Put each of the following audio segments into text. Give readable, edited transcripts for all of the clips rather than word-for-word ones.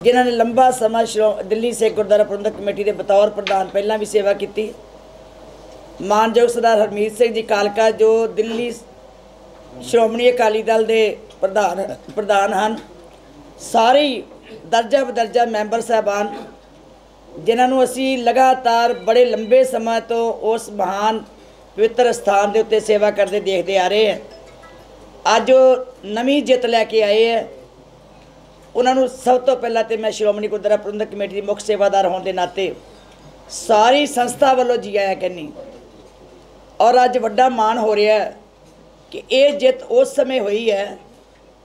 जिन्होंने लंबा समा दिल्ली सिख गुरुद्वारा प्रबंधक कमेटी के बतौर प्रधान पहला भी सेवा की। मानयोग सरदार हरमीत सिंह जी कालका जो दिल्ली श्रोमणी अकाली दल के प्रधान हैं। सारे दर्जा बदर्जा मैंबर साहबान जिन्होंने असी लगातार बड़े लंबे समय तो उस महान पवित्र स्थान के उत्ते सेवा करते देखते आ रहे हैं। अज नवी जित लैके आए हैं। उन्होंने सब तो पहला तो मैं श्रोमणी गुरुद्वारा प्रबंधक कमेटी की मुख्य सेवादार होने के नाते सारी संस्था वालों जी आया कहनी और अज वड्डा मान हो रहा है कि ये जित उस समय हुई है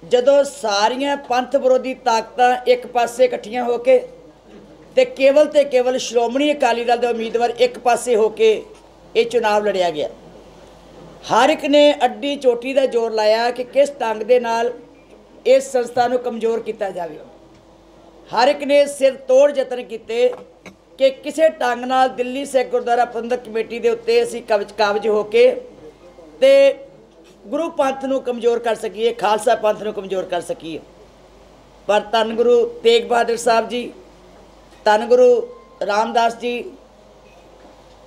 जदों सारियां पंथ विरोधी ताकत एक पासे इकट्ठियां होके ते केवल श्रोमणी अकाली दल के उम्मीदवार एक पासे होके ये चुनाव लड़िया गया। हर एक ने अड्डी चोटी का जोर लाया कि किस ढंग के नाल इस संस्था को कमज़ोर किया जाए। हर एक ने सिर तोड़ यतन किए कि किसी ढंग नाल दिल्ली सिख गुरुद्वारा प्रबंधक कमेटी के उत्ते असीं काबज होके ते गुरु पंथ को कमज़ोर कर सकीए, खालसा पंथ को कमज़ोर कर सकीए। पर धन गुरु तेग बहादुर साहब जी, धन गुरु रामदास जी,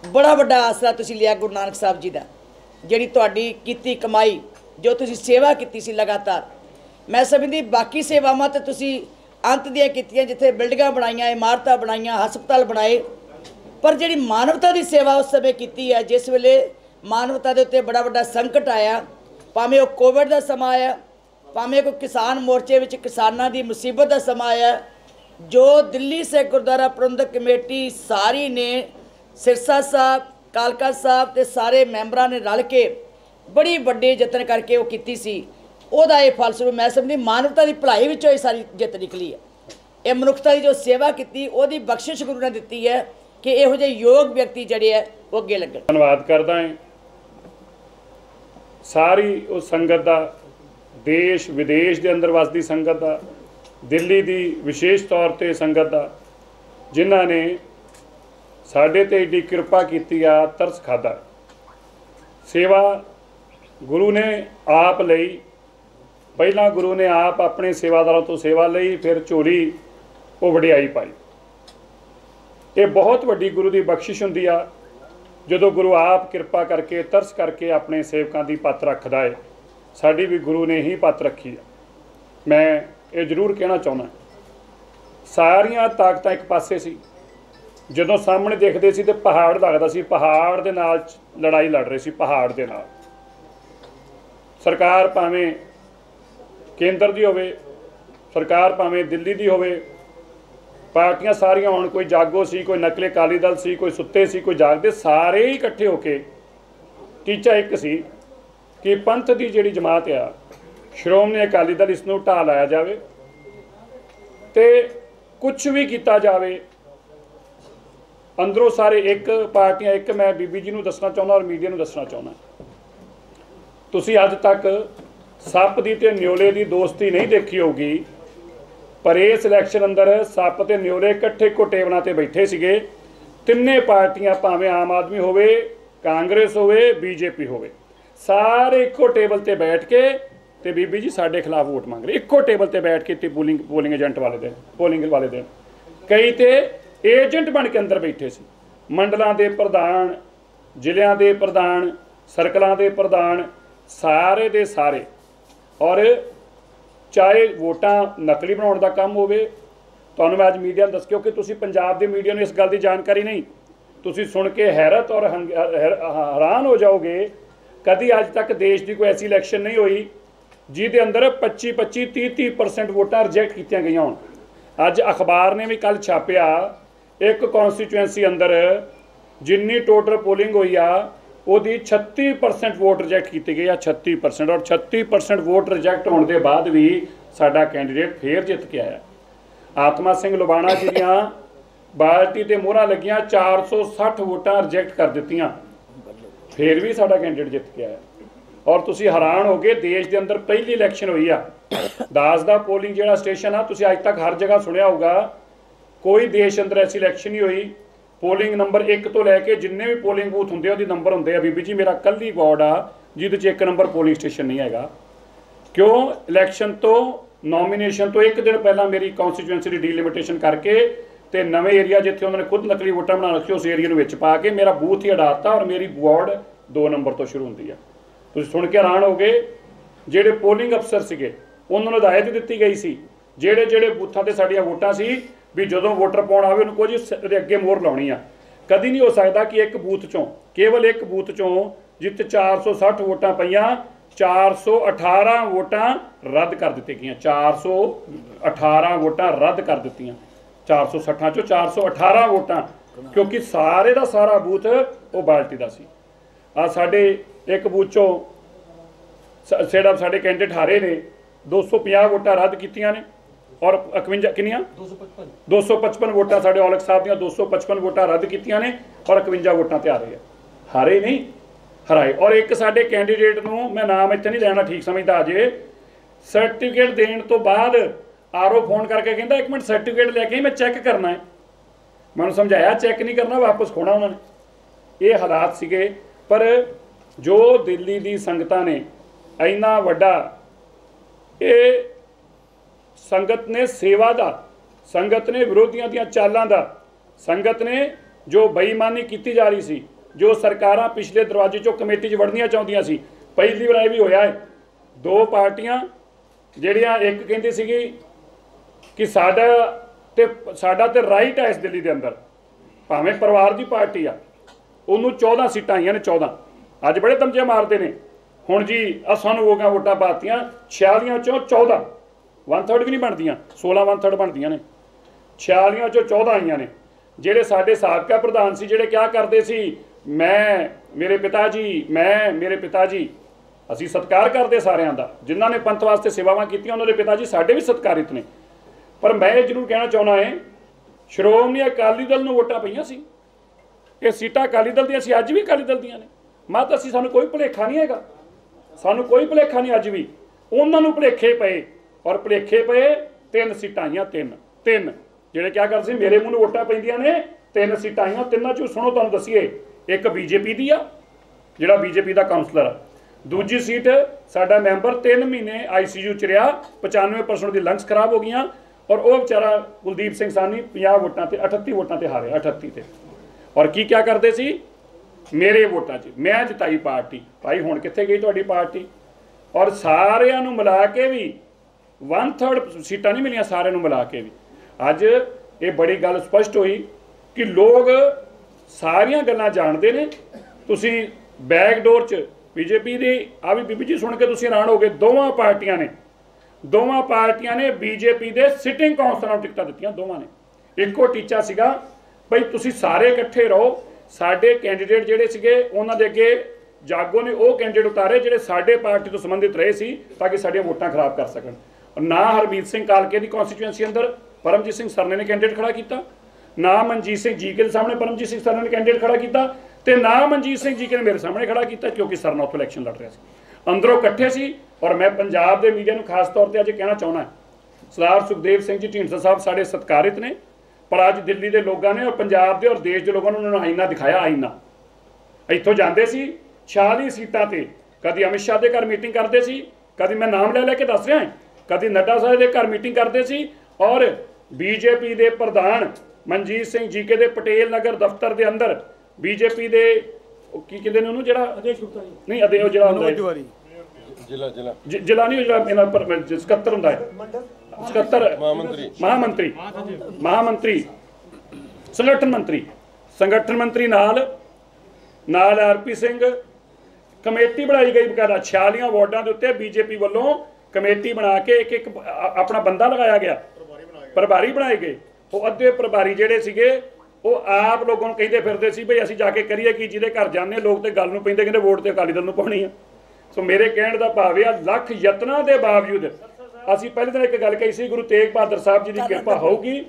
बड़ा वड्डा आसरा तुसीं लिया गुरु नानक साहब जी का। जिहड़ी तुहाडी कीती कमाई जो तुसीं सेवा कीती सी लगातार, मैं समझदी बाकी सेवावां ते तुसीं अंत दियां कीतियां, जिथे बिल्डिंगां बनाईयां, इमारतां बनाईयां, हस्पताल बनाए, पर जिहड़ी मानवता की सेवा उस समय कीती है, जिस वेले मानवता के उत्ते बड़ा वड्डा संकट आया, भावें वो कोविड का समा आया, भावें कोई किसान मोर्चे में किसानों की मुसीबत का समा आया, जो दिल्ली सिख गुरुद्वारा प्रबंधक कमेटी सारी ने सिरसा साहब, कालका साहब ते सारे मैंबरां ने रल के बड़ी वड्डे यतन करके वो कीती सी, ओहदा ये फलस्वरूप मैं समझदी मानवता की भलाई विचों ये सारी जित निकली है। ये मनुखता की जो सेवा की ओहदी बख्शिश गुरु ने दिती है कि इहो जिहे योग व्यक्ति जिहड़े है वो अगे लगन। धन्यवाद करदा है सारी उस संगत का, देश विदेश के अंदर वसदी संगत का, दिल्ली की विशेष तौर पर संगत का, जिन्हां ने साडे ते एडी कृपा की आ, तरस खादा। सेवा गुरु ने आप लई, पहला गुरु ने आप अपने सेवादारों तो सेवा लई, फिर झोली वो वडियाई पाई। ये बहुत वड्डी गुरु की बख्शिश हुंदी आ जो गुरु आप कृपा करके तरस करके अपने सेवकों की पत रखता है। साड़ी भी गुरु ने ही पत रखी है। मैं ये जरूर कहना चाहना, सारिया ताकत एक पासे सी, जदों सामने देखते सी तो पहाड़ लगता सी, पहाड़ दे नाल लड़ाई लड़ रहे सी, पहाड़ दे नाल। सरकार भावें केंद्र की होवे, सरकार भावें दिल्ली की होवे, पार्टियां सारियां होण, कोई जागो सी, कोई नकले अकाली दल सी, कोई सुत्ते सी, कोई जागदे, सारे ही इकट्ठे होके टीचा एक सी कि पंथ की जिहड़ी जमात आ श्रोमणी अकाली दल, इसनूं ढा लाया जाए ते कुछ भी किया जाए। अंदरों सारे एक पार्टियां एक, मैं बीबी जी नूं दसना चाहुंदा और मीडिया नूं दसना चाहुंदा, तुसीं अज तक सप दी ते न्योले की दोस्ती नहीं देखी होगी, पर इस इलैक्शन अंदर सप ते न्योले इकट्ठे इक्को टेबलों ते बैठे सीगे। तिन्ने पार्टियां, भावें आम आदमी होवे, कांग्रेस होवे, बीजेपी होवे, सारे इक्को टेबल ते बैठ के ते बीबी जी साडे खिलाफ वोट मंग रहे, इक्को टेबल ते बैठ के ते पोलिंग एजेंट वाले दिन, पोलिंग वाले दिन कई ते एजेंट बन के अंदर बैठे सी। मंडलों के प्रधान, जिलों के प्रधान, सर्कलों के प्रधान, सारे दे सारे, और चाहे वोटां नकली बनाने का काम होवे, तुहानूं मैं अज मीडिया दस, क्योंकि तुसीं पंजाब के मीडिया नूं इस गल की जानकारी नहीं, तुसीं सुन के हैरत और हैरान हो जाओगे। कभी अज तक देश की कोई ऐसी इलैक्शन नहीं हुई जिहदे अंदर 25-25, 30-30% वोटां रिजैक्ट कीतियां गईयां होण। अज अखबार ने भी कल छापिया, एक कॉन्स्टिट्यूएंसी अंदर जिन्नी टोटल पोलिंग हुई आ ਉਹਦੀ 36% वोट रिजैक्ट की गई, 36%, और 36% वोट रिजैक्ट होने के बाद भी साडा कैंडीडेट फिर जित के आया। आत्मा सिंह लुबाणा जी दियां बाल्टी ते मोहरां लगियां, 460 वोटां रिजैक्ट कर दित्तियां, फिर भी साडा कैंडीडेट जित के आया। और तुसीं हैरान हो गए, देश के अंदर पहली इलैक्शन हुई आ, दास दा पोलिंग जिहड़ा स्टेशन आ, तुसीं अज तक हर जगह सुनिया होगा, कोई देश अंदर ऐसी इलैक्शन नहीं हुई। पोलिंग नंबर 1 तो लैके जिन्ने भी पोलिंग बूथ होंगे वो नंबर होंगे। बीबी जी मेरा कल ही वार्ड आ जिहदे 1 नंबर पोलिंग स्टेशन नहीं हैगा। क्यों? इलैक्शन तो ਨੋਮੀਨੇਸ਼ਨ ਤੋਂ ਇੱਕ ਦਿਨ ਪਹਿਲਾਂ ਮੇਰੀ ਕੌਂਸਟੀਚੁਐਂਸੀ ਦੀ ਡੀਲਿਮਿਟੇਸ਼ਨ ਕਰਕੇ ਤੇ ਨਵੇਂ ਏਰੀਆ ਜਿੱਥੇ ਉਹਨਾਂ ਨੇ ਖੁਦ ਨਕਲੀ ਵੋਟਾਂ ਬਣਾ ਰੱਖੀ ਉਸ ਏਰੀਆ ਨੂੰ ਵਿੱਚ ਪਾ ਕੇ ਮੇਰਾ ਬੂਥ ਹੀ ਹਟਾਤਾ ਔਰ ਮੇਰੀ ਵਾਰਡ 2 ਨੰਬਰ ਤੋਂ ਸ਼ੁਰੂ ਹੁੰਦੀ ਆ। ਤੁਸੀਂ ਸੁਣ ਕੇ ਹੈਰਾਨ ਹੋ ਗਏ। ਜਿਹੜੇ ਪੋਲਿੰਗ ਅਫਸਰ ਸੀਗੇ ਉਹਨਾਂ ਨੂੰ ਹਦਾਇਤ ਦਿੱਤੀ ਗਈ ਸੀ ਜਿਹੜੇ ਜਿਹੜੇ ਬੂਥਾਂ ਤੇ ਸਾਡੀਆਂ ਵੋਟਾਂ ਸੀ ਵੀ ਜਦੋਂ ਵੋਟਰ ਪਾਉਣ ਆਵੇ ਉਹਨੂੰ ਕੁਝ ਅੱਗੇ ਮੋਹਰ ਲਾਉਣੀ ਆ। ਕਦੀ ਨਹੀਂ ਹੋ ਸਕਦਾ ਕਿ ਇੱਕ ਬੂਥ ਚੋਂ ਕੇਵਲ ਇੱਕ ਬੂਥ ਚੋਂ ਜਿੱਥੇ 460 ਵੋਟਾਂ ਪਈਆਂ 418 ਵੋਟਾਂ ਰੱਦ ਕਰ ਦਿੱਤੀਆਂ ਗਈਆਂ। 418 ਵੋਟਾਂ ਰੱਦ ਕਰ ਦਿੱਤੀਆਂ 460 ਚੋਂ 418 ਵੋਟਾਂ ਕਿਉਂਕਿ ਸਾਰੇ ਦਾ ਸਾਰਾ ਬੂਥ ਉਹ ਬਾਲਟੀ ਦਾ ਸੀ। ਆ ਸਾਡੇ ਇੱਕ ਬੂਥ ਚੋਂ ਜਿਹੜਾ ਸਾਡੇ ਕੈਂਡੀਡੇਟ ਹਾਰੇ ਨੇ 250 ਵੋਟਾਂ ਰੱਦ ਕੀਤੀਆਂ ਨੇ ਔਰ 51 ਕਿੰਨੀਆਂ 255 ਵੋਟਾਂ ਸਾਡੇ ਔਲਖ ਸਾਹਿਬ ਦੀਆਂ 255 ਵੋਟਾਂ ਰੱਦ ਕੀਤੀਆਂ ਨੇ ਔਰ 51 ਵੋਟਾਂ ਤੇ ਹਾਰੇ ਆ। ਹਾਰੇ ਨਹੀਂ ਹਰਾਏ। ਔਰ ਇੱਕ ਸਾਡੇ ਕੈਂਡੀਡੇਟ ਨੂੰ ਮੈਂ ਨਾਮ ਇੱਥੇ ਨਹੀਂ ਲੈਣਾ ਠੀਕ ਸਮਝਦਾ ਅਜੇ ਸਰਟੀਫਿਕੇਟ ਦੇਣ ਤੋਂ ਬਾਅਦ ਆਰਓ ਫੋਨ ਕਰਕੇ ਕਹਿੰਦਾ 1 ਮਿੰਟ ਸਰਟੀਫਿਕੇਟ ਲੈ ਕੇ ਮੈਂ ਚੈੱਕ ਕਰਨਾ ਹੈ। ਮੈਨੂੰ ਸਮਝਾਇਆ ਚੈੱਕ ਨਹੀਂ ਕਰਨਾ ਵਾਪਸ ਖੋਣਾ ਉਹਨਾਂ ਨੇ। ਇਹ ਹਾਲਾਤ ਸੀਗੇ। ਪਰ ਜੋ ਦਿੱਲੀ ਦੀ ਸੰਗਤਾਂ ਨੇ ਇੰਨਾ ਵੱਡਾ ਇਹ ਸੰਗਤ ਨੇ ਸੇਵਾ ਦਾ ਸੰਗਤ ਨੇ ਵਿਰੋਧੀਆਂ ਦੀਆਂ ਚਾਲਾਂ ਦਾ ਸੰਗਤ ਨੇ ਜੋ ਬੇਈਮਾਨੀ ਕੀਤੀ ਜਾ ਰਹੀ ਸੀ ਜੋ ਸਰਕਾਰਾਂ ਪਿਛਲੇ ਦਰਵਾਜ਼ੇ ਚੋਂ ਕਮੇਟੀ 'ਚ ਵੜਨੀਆਂ ਚਾਹੁੰਦੀਆਂ ਸੀ। ਪਹਿਲੀ ਵਾਰ ਇਹ ਵੀ ਹੋਇਆ ਹੈ 2 ਪਾਰਟੀਆਂ ਜਿਹੜੀਆਂ ਇੱਕ ਕਹਿੰਦੀ ਸੀਗੀ ਕਿ ਸਾਡਾ ਤੇ ਰਾਈਟ ਹੈ ਇਸ ਦਿੱਲੀ ਦੇ ਅੰਦਰ ਭਾਵੇਂ ਪਰਿਵਾਰ ਦੀ ਪਾਰਟੀ ਆ ਉਹਨੂੰ 14 ਸੀਟਾਂ ਆਈਆਂ ਨੇ 14 ਅੱਜ ਬੜੇ ਤਮਜੇ ਮਾਰਦੇ ਨੇ ਹੁਣ ਜੀ ਸਾਨੂੰ ਵੋਟਾਂ ਪਾਤੀਆਂ 46 ਚੋਂ 14 1/3 ਵੀ ਨਹੀਂ ਬਣਦੀਆਂ 16 1/3 ਬਣਦੀਆਂ ਨੇ 46 ਚੋਂ 14 ਆਈਆਂ ਨੇ। ਜਿਹੜੇ ਸਾਡੇ ਸਾਬਕਾ ਪ੍ਰਧਾਨ ਸੀ ਜਿਹੜੇ ਕਿਹਾ ਕਰਦੇ ਸੀ ਮੇਰੇ ਪਿਤਾ ਜੀ ਅਸੀਂ ਸਤਿਕਾਰ ਕਰਦੇ ਸਾਰਿਆਂ ਦਾ ਜਿਨ੍ਹਾਂ ਨੇ ਪੰਥ ਵਾਸਤੇ ਸੇਵਾਵਾਂ ਕੀਤੀਆਂ ਉਹਨਾਂ ਦੇ ਪਿਤਾ ਜੀ ਸਾਡੇ ਵੀ ਸਤਿਕਾਰਿਤ ਨੇ। ਪਰ ਮੈਂ ਇਹ ਜ਼ਰੂਰ ਕਹਿਣਾ ਚਾਹੁੰਦਾ ਹੈ ਸ਼੍ਰੋਮਣੀ ਅਕਾਲੀ ਦਲ ਨੂੰ ਵੋਟਾਂ ਪਈਆਂ ਸੀ ਇਹ ਸੀਟਾਂ ਅਕਾਲੀ ਦਲ ਦੀਆਂ ਸੀ ਅੱਜ ਵੀ ਅਕਾਲੀ ਦਲ ਦੀਆਂ ਨੇ। ਮਤ ਸਾਨੂੰ ਕੋਈ ਭੁਲੇਖਾ ਨਹੀਂ ਹੈਗਾ ਸਾਨੂੰ ਕੋਈ ਭੁਲੇਖਾ ਨਹੀਂ ਅੱਜ ਵੀ ਉਹਨਾਂ ਨੂੰ ਭੁਲੇਖੇ ਪਏ ਔਰ ਭੁਲੇਖੇ ਪਏ 3 ਸੀਟਾਂ ਆਈਆਂ 3 ਜਿਹੜੇ ਕਿਆ ਕਰਦੇ ਸੀ ਮੇਰੇ ਮੂੰਹ ਨੂੰ ਵੋਟਾਂ ਪੈਂਦੀਆਂ ਨੇ 3 ਸੀਟਾਂ ਆਈਆਂ। 3 ਚੋਂ ਸੁਣੋ ਤੁਹਾਨੂੰ ਦੱਸੀਏ ਇੱਕ ਬੀਜੇਪੀ ਦੀ ਆ ਜਿਹੜਾ ਬੀਜੇਪੀ ਦਾ ਕਾਉਂਸਲਰ ਆ। ਦੂਜੀ ਸੀਟ ਸਾਡਾ ਮੈਂਬਰ 3 ਮਹੀਨੇ ਆਈਸੀਯੂ ਚ ਰਿਹਾ 95% ਦੀ ਲੰਗਸ ਖਰਾਬ ਹੋ ਗਈਆਂ ਔਰ ਉਹ ਵਿਚਾਰਾ ਕੁਲਦੀਪ ਸਿੰਘ ਸਾਨੀ 50 ਵੋਟਾਂ ਤੇ 38 ਵੋਟਾਂ ਤੇ ਹਾਰਿਆ 38 ਤੇ। ਔਰ ਕੀ ਕਿਆ ਕਰਦੇ ਸੀ ਮੇਰੇ ਵੋਟਾਂ 'ਚ ਮੈਂ ਜਿਤਾਈ ਪਾਰਟੀ। ਭਾਈ ਹੁਣ ਕਿੱਥੇ ਗਈ ਤੁਹਾਡੀ ਪਾਰਟੀ? ਔਰ ਸਾਰਿਆਂ ਨੂੰ ਮਿਲਾ ਕੇ ਵੀ 1/3 ਸੀਟਾਂ ਨਹੀਂ ਮਿਲੀਆਂ ਸਾਰਿਆਂ ਨੂੰ ਮਿਲਾ ਕੇ ਵੀ। ਅੱਜ ਇਹ ਬੜੀ ਗੱਲ ਸਪਸ਼ਟ ਹੋਈ ਕਿ ਲੋਕ ਸਾਰੀਆਂ ਗੱਲਾਂ ਜਾਣਦੇ ਨੇ। ਤੁਸੀਂ ਬੈਕਡੋਰ 'ਚ ਬੀਜੇਪੀ ਦੀ ਆ ਵੀ ਬੀਬੀ ਜੀ ਸੁਣ ਕੇ ਤੁਸੀਂ ਹੈਰਾਨ ਹੋ ਗਏ ਦੋਵਾਂ ਪਾਰਟੀਆਂ ਨੇ ਬੀਜੇਪੀ ਦੇ ਸਿਟਿੰਗ ਕਾਉਂਸਲਰਾਂ ਨੂੰ ਟਿਕਟਾਂ ਦਿੱਤੀਆਂ ਦੋਵਾਂ ਨੇ। ਇੱਕੋ ਟੀਚਾ ਸੀਗਾ ਭਈ ਤੁਸੀਂ ਸਾਰੇ ਇਕੱਠੇ ਰਹੋ। ਸਾਡੇ ਕੈਂਡੀਡੇਟ ਜਿਹੜੇ ਸੀਗੇ ਉਹਨਾਂ ਦੇ ਅੱਗੇ ਜਾਗੋ ਨੇ ਉਹ ਕੈਂਡੀਡੇਟ ਉਤਾਰੇ ਜਿਹੜੇ ਸਾਡੇ ਪਾਰਟੀ ਤੋਂ ਸੰਬੰਧਿਤ ਰਹੇ ਸੀ ਤਾਂ ਕਿ ਸਾਡੀਆਂ ਵੋਟਾਂ ਖਰਾਬ ਕਰ ਸਕਣ। ਨਾ ਹਰਮੀਤ ਸਿੰਘ ਕਾਲਕੇ ਦੀ ਕੌਂਸਟੀਚੁਐਂਸੀ ਅੰਦਰ ਪਰਮਜੀਤ ਸਿੰਘ ਸਰਨੇ ਨੇ ਕੈਂਡੀਡੇਟ ਖੜਾ ਕੀਤਾ ਨਾ ਮਨਜੀਤ ਸਿੰਘ ਜੀਕੇ ਦੇ ਸਾਹਮਣੇ ਪਰਮਜੀਤ ਸਿੰਘ ਸਰਨੇ ਨੇ ਕੈਂਡੀਡੇਟ ਖੜਾ ਕੀਤਾ ਤੇ ਨਾ ਮਨਜੀਤ ਸਿੰਘ ਜੀਕੇ ਨੇ ਮੇਰੇ ਸਾਹਮਣੇ ਖੜਾ ਕੀਤਾ ਕਿਉਂਕਿ ਸਰਨਾ ਉੱਥੋਂ ਇਲੈਕਸ਼ਨ ਲੜ ਰਿਹਾ ਸੀ। ਅੰਦਰੋਂ ਇਕੱਠੇ ਸੀ। ਔਰ ਮੈਂ ਪੰਜਾਬ ਦੇ ਮੀਡੀਆ ਨੂੰ ਖਾਸ ਤੌਰ ਤੇ ਅੱਜ ਕਹਿਣਾ ਚਾਹੁੰਦਾ ਸਰਦਾਰ ਸੁਖਦੇਵ ਸਿੰਘ ਜੀ ਢੀਂਡਸਾ ਸਾਹਿਬ ਸਾਡੇ ਸਤਿਕਾਰਿਤ ਨੇ ਪਰ ਅੱਜ ਦਿੱਲੀ ਦੇ ਲੋਕਾਂ ਨੇ ਔਰ ਪੰਜਾਬ ਦੇ ਔਰ ਦੇਸ਼ ਦੇ ਲੋਕਾਂ ਨੇ ਉਹਨਾਂ ਨੂੰ ਆਈਨਾ ਦਿਖਾਇਆ। ਆਈਨਾ ਇੱਥੋਂ ਜਾਂਦੇ ਸੀ 46 ਸੀਟਾਂ ਤੇ ਕਦੀ ਅਮਿਤ ਸ਼ਾਹ ਦੇ ਘਰ ਮੀਟਿੰਗ ਕਰਦੇ ਸੀ ਕਦੀ ਮੈਂ ਨਾਮ ਲੈ ਕੇ ਦੱਸ ਰਿਹਾ ਕਦੀ ਨੱਡਾ ਸਾਹਿਬ ਦੇ ਘਰ ਮੀਟਿੰਗ ਕਰਦੇ ਸੀ ਔਰ ਬੀਜੇਪੀ ਦੇ ਪ੍ਰਧਾਨ ਮਨਜੀਤ ਸਿੰਘ ਜੀਕੇ ਦੇ ਪਟੇਲ ਨਗਰ ਦਫ਼ਤਰ ਦੇ ਅੰਦਰ ਬੀਜੇਪੀ ਦੇ ਕੀ ਕਹਿੰਦੇ ਨੇ ਉਹਨੂੰ ਜਿਹੜਾ ਨਹੀਂ ਅਦੇ ਉਹ ਜਿਹੜਾ ਹੁੰਦਾ ਜ਼ਿਲ੍ਹਾ ਨਹੀਂ ਜਿਹੜਾ ਇਹਨਾਂ ਪਰ ਸਕੱਤਰ ਹੁੰਦਾ ਹੈ ਸਕੱਤਰ ਮਹਾਮੰਤਰੀ ਸੰਗਠਨ ਮੰਤਰੀ ਨਾਲ ਆਰਪੀ ਸਿੰਘ ਕਮੇਟੀ ਬਣਾਈ ਗਈ ਬਕਾਇਦਾ 46 ਵਾਰਡਾਂ ਦੇ ਉੱਤੇ ਬੀਜੇਪੀ ਵੱਲੋਂ ਕਮੇਟੀ ਬਣਾ ਕੇ ਇੱਕ ਆਪਣਾ ਬੰਦਾ ਲਗਾਇਆ ਗਿਆ ਪ੍ਰਭਾਰੀ ਬਣਾਏ ਗਏ। ਉਹ ਅੱਧੇ ਪ੍ਰਭਾਰੀ ਜਿਹੜੇ ਸੀਗੇ ਉਹ ਆਪ ਲੋਕਾਂ ਨੂੰ ਕਹਿੰਦੇ ਫਿਰਦੇ ਸੀ ਬਈ ਅਸੀਂ ਜਾ ਕੇ ਕਰੀਏ ਕੀ ਜਿਹਦੇ ਘਰ ਜਾਂਦੇ ਲੋਕ ਤੇ ਗੱਲ ਨੂੰ ਪੈਂਦੇ ਕਹਿੰਦੇ ਵੋਟ ਤੇ ਅਕਾਲੀ ਦਲ ਨੂੰ ਪਾਉਣੀ ਆ। ਸੋ ਮੇਰੇ ਕਹਿਣ ਦਾ ਭਾਵ ਇਹ ਆ ਲੱਖ ਯਤਨਾਂ ਦੇ ਬਾਵਜੂਦ ਅਸੀਂ ਪਹਿਲੇ ਦਿਨ ਇੱਕ ਗੱਲ ਕਹੀ ਸੀ ਗੁਰੂ ਤੇਗ ਬਹਾਦਰ ਸਾਹਿਬ ਜੀ ਦੀ ਕਿਰਪਾ ਹੋਊਗੀ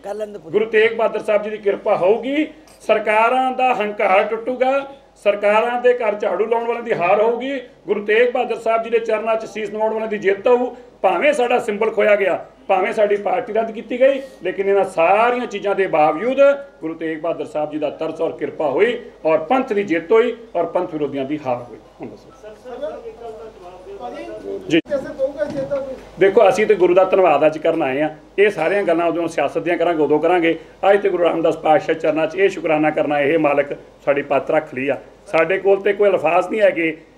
ਗੁਰੂ ਤੇਗ ਬਹਾਦਰ ਸਾਹਿਬ ਜੀ ਦੀ ਕਿਰਪਾ ਹੋਊਗੀ ਸਰਕਾਰਾਂ ਦਾ ਹੰਕਾਰ ਟੁੱਟੂਗਾ ਸਰਕਾਰਾਂ ਦੇ ਘਰ ਝਾੜੂ ਲਾਉਣ ਵਾਲਿਆਂ ਦੀ ਹਾਰ ਹੋਊਗੀ ਗੁਰੂ ਤੇਗ ਬਹਾਦਰ ਸਾਹਿਬ ਜੀ ਦੇ ਚਰਨਾਂ 'ਚ ਸੀਸ ਨਵਾਉਣ ਵਾਲਿਆਂ ਦੀ ਜਿੱਤ ਹੋਊ। ਭਾਵੇਂ ਸਾਡਾ ਸਿੰਬਲ ਖੋਇਆ ਗਿਆ ਭਾਵੇਂ ਸਾਡੀ ਪਾਰਟੀ ਰੱਦ ਕੀਤੀ ਗਈ ਲੇਕਿਨ ਇਹਨਾਂ ਸਾਰੀਆਂ ਚੀਜ਼ਾਂ ਦੇ ਬਾਵਜੂਦ ਗੁਰੂ ਤੇਗ ਬਹਾਦਰ ਸਾਹਿਬ ਜੀ ਦਾ ਤਰਸ ਔਰ ਕਿਰਪਾ ਹੋਈ ਔਰ ਪੰਥ ਦੀ ਜਿੱਤ ਹੋਈ ਔਰ ਪੰਥ ਵਿਰੋਧੀਆਂ ਦੀ ਹਾਰ ਹੋਈ। ਹੁਣ ਦੱਸੋ ਜੀ। देखो असी तो गुरु का धन्यवाद अज करन आए हैं। ये सारिया गल्लां उदों सियासत दियां करांगे उदों करांगे। अज तो गुरु रामदास पातशाह चरणा च ये शुकराना करना, ये मालक साडी पत रख ली आ। साडे कोल ते कोई अल्फाज नहीं है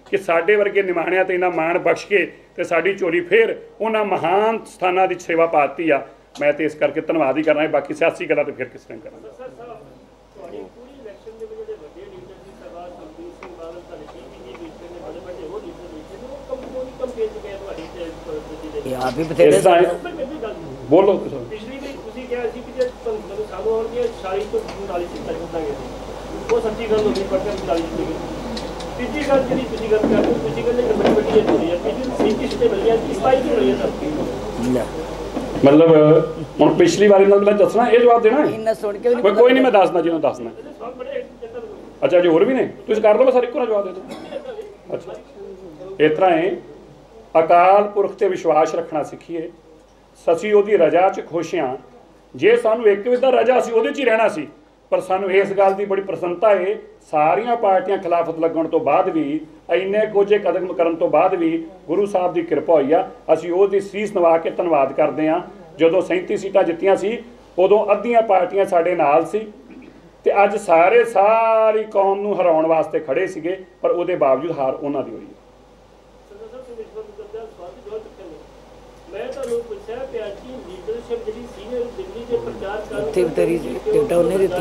कि साडे वर्गे निमाणिया ते इन्ना मान बख्श के ते साडी चोरी फिर उन्हां महान स्थानां दी सेवा पाती आ। मैं तो इस करके धन्यवाद ही करना है, बाकी सियासी गल्लां तो फिर किस टाइम करांगे। बोलो मतलब हुण पिछली बारी दसना ये जवाब देना कोई नहीं, मैं दसना जिन्होंने दसना। अच्छा जी होर भी ने तुसीं कर लो, मैं सारे इक्को जवाब दे दो। अच्छा इस तरह है अकाल पुरख ते विश्वास रखना सीखीए। असीं उहदी रजा च खुश हाँ। जे सानू एक विदा रजा असीं उहदे च ही रहना सी, पर सानू इस गल की बड़ी प्रसन्नता है सारियां पार्टियां खिलाफत लगन तो बाद भी इन्ने कुछ कदम करन तो बाद भी गुरु साहब की कृपा हुई आ। असीं उहदी सीस नवा के धन्नवाद करते हैं। जदों 37 सीटां जित्तियां सी उदों अद्धियां पार्टियां साडे नाल सी ते अज सारी कौम नूं हराउण वास्ते खड़े सीगे, पर उहदे बावजूद हार उन्हां दी होई।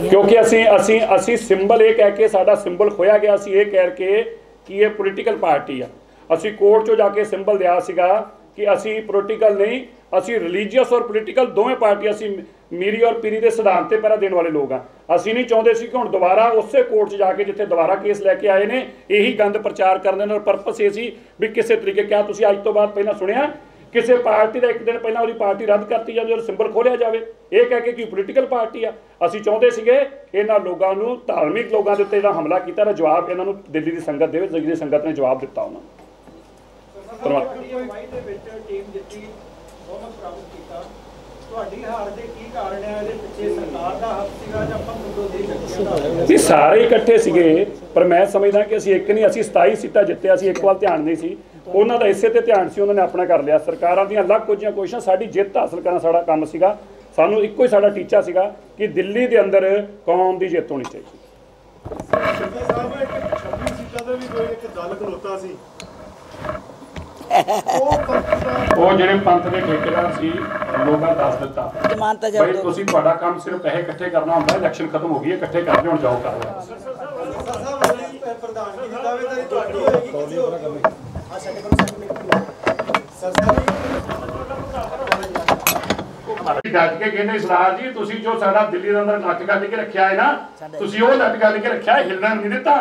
क्योंकि असी सिंबल ये कह के साडा सिंबल खोया गया, असी ये कह के कि ये पोलिटिकल पार्टी आ। असी कोर्ट चो जाके सिंबल दिया सीगा कि असी पोलिटिकल नहीं, असी रिलीजियस और पोलिटिकल दोवें पार्टी, असी मीरी और पीरी के सिद्धांत ते पैरा देने वाले लोग हाँ। असी नहीं चाहते सी कि हुण दोबारा उस कोर्ट च जाके जिथे दोबारा केस लैके आए ने यही गंद प्रचार करने और परपस ये सी भी किसी तरीके क्या तुसी अज तो बाद पहला सुनिया किसी पार्टी का एक दिन पहला वो पार्टी रद्द करती जाए और सिंबल खोलिया जाए, ये कह के कि पोलिटिकल पार्टी आ। असी चाहते सीगे इन्हां लोगों नूं धार्मिक लोगों के उत्ते जिहड़ा हमला किया जवाब इन्हां नूं दिल्ली की संगत दे, दिल्ली की संगत ने जवाब दिता उन्होंने। नहीं सारे इकट्ठे सीगे, पर मैं समझदा कि असी एक नहीं, असी 27 सीटां जित्ते, असी एक वाल ध्यान नहीं सी उन्हों का इसे ते ध्यान से उन्होंने अपना कर लिया। सरकारों दी अलग कुछ कोशिशां, साडी जित हासिल करना साडा काम सीगा। सानू इक्को ही साडा टीचा सीगा कि दिल्ली के अंदर कौम की जित होनी चाहिए। वो जिहड़े पंथ के ठेकेदार सी लोगों दस दिता भाई तुसीं तुहाडा काम सिर्फ पैसे इकट्ठे करना हुंदा, इलैक्शन खत्म हो गई है, इकट्ठे कर लिओ, जाओ कर लो। गज के कहते सरदार जी तुसीं जो साडा दिल्ली के अंदर नट गज के रखिया है ना, तुसीं वो नट गज के रखिया, हिलना नहीं दिता।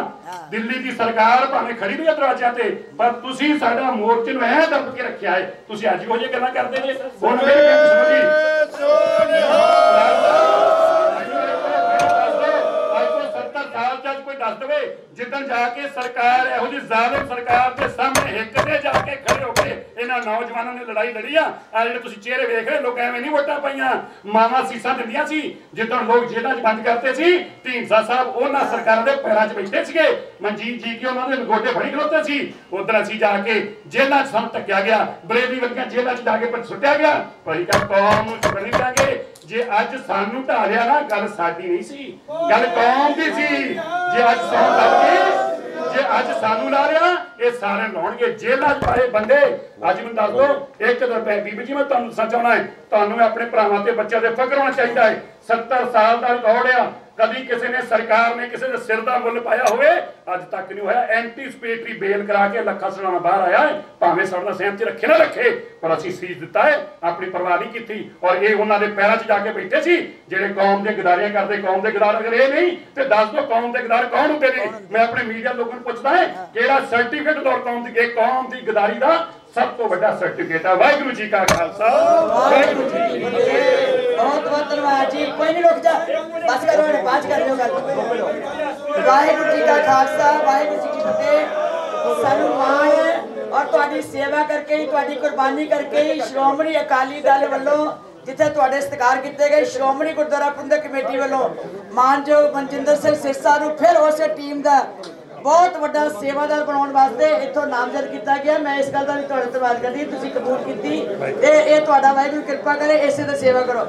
दिल्ली की सरकार भावें खड़ी रही है दरवाजियां ते, पर तुसीं साडा मोर्चे नूं ऐ दब के रखिया है। तुसीं अज इहो जिहियां गल्लां करदे जे। हुण मेरी गल सुणो जी, कोई दस दे जिदन जाके सरकार इहो जी जालिम सरकार के सामने हिक ते जाके खड़े हो गए इन्हां नौजवानों ने लड़ाई लड़ी आ। जिहड़े तुसीं चेहरे वेख रहे लोग एवें नहीं वोटां पाईआं, मावां सीसां दिंदियां सी। जिदन लोग जेलां च बंद करते सी ढींडसा साहब उन्हां सरकार दे पैरां च बैठे सीगे, मनजीत जी के उन्हां दे गोडे फड़ी खलोते सी। उधर असीं जाके जेलां च सानूं टक्किया गया, बरेली वर्गियां जेलां च जाके सुट्टिया गया। पर क्या कौम नूं छुड़न नहीं देंगे। जे अज सानूं ढा लिया ना, गल साडी नहीं सी, गल कौम दी सी। जे अज सौं करके जे अज सानू ला लिया ये सारे लाउणगे जेलां च पाए बंदे। अज मैं दस दो एक बीबी जी मैं तुहानूं दसना चाहुंदा है, तुहानूं अपने भरावां ते बच्चों ते फख्र होना चाहिए है। 70 साल का रिकॉर्ड आ, कभी किसी ने सरकार ने किसी ने सिर का मुल पाया हुए अज तक नहीं होया। एंटीसिपेटरी बेल करा के लखा सलाना बाहर आया है, भावें साडा सहमति रखे ना रखे, पर असीं सीज दिता है, अपनी परवाह नहीं की। और ये उन्होंने पैरों च जाके बैठे सी जेडे कौम के गदारियां करते। कौम के गदार अगर ये नहीं तो दस दो कौम के गदार कौन होंगे ने। मैं अपने मीडिया लोगों को पूछता है केड़ा सर्टिफिकेट दौर कौम की गदारी का सब तो बड़ा सर्टिफिकेट है। वाहिगुरू जी का खालसा, वाहिगुरू जी की फतेह। बहुत बहुत धन्यवाद जी। कोई नहीं रुक जा, बस करो, बात कर लो गल। वाहिगुरू जी का खालसा, वाहिगुरू जी की फतेह। सानू मान है और तुहाडी सेवा करके ही, तुहाडी कुर्बानी करके ही श्रोमणी अकाली दल वालों जिथे तुहाडे सत्कार किए गए, श्रोमणी गुरुद्वारा प्रबंधक कमेटी वालों मानयोग मनजिंदर सिंह सिरसा नूं फिर उस टीम का ਬਹੁਤ ਵੱਡਾ ਸੇਵਾਦਾਰ ਬਣਾਉਣ ਵਾਸਤੇ ਇੱਥੋਂ ਨਾਮਜ਼ਦ ਕੀਤਾ ਗਿਆ। ਮੈਂ ਇਸ ਗੱਲ ਦਾ ਵੀ ਤੁਹਾਡਾ ਧੰਨਵਾਦ ਕਰਦੀ, ਤੁਸੀਂ ਕਬੂਲ ਕੀਤੀ ਤੇ ਇਹ ਤੁਹਾਡਾ ਵਾਹਿਗੁਰੂ ਕਿਰਪਾ ਕਰੇ, ਇਸੇ ਦੀ ਸੇਵਾ ਕਰੋ।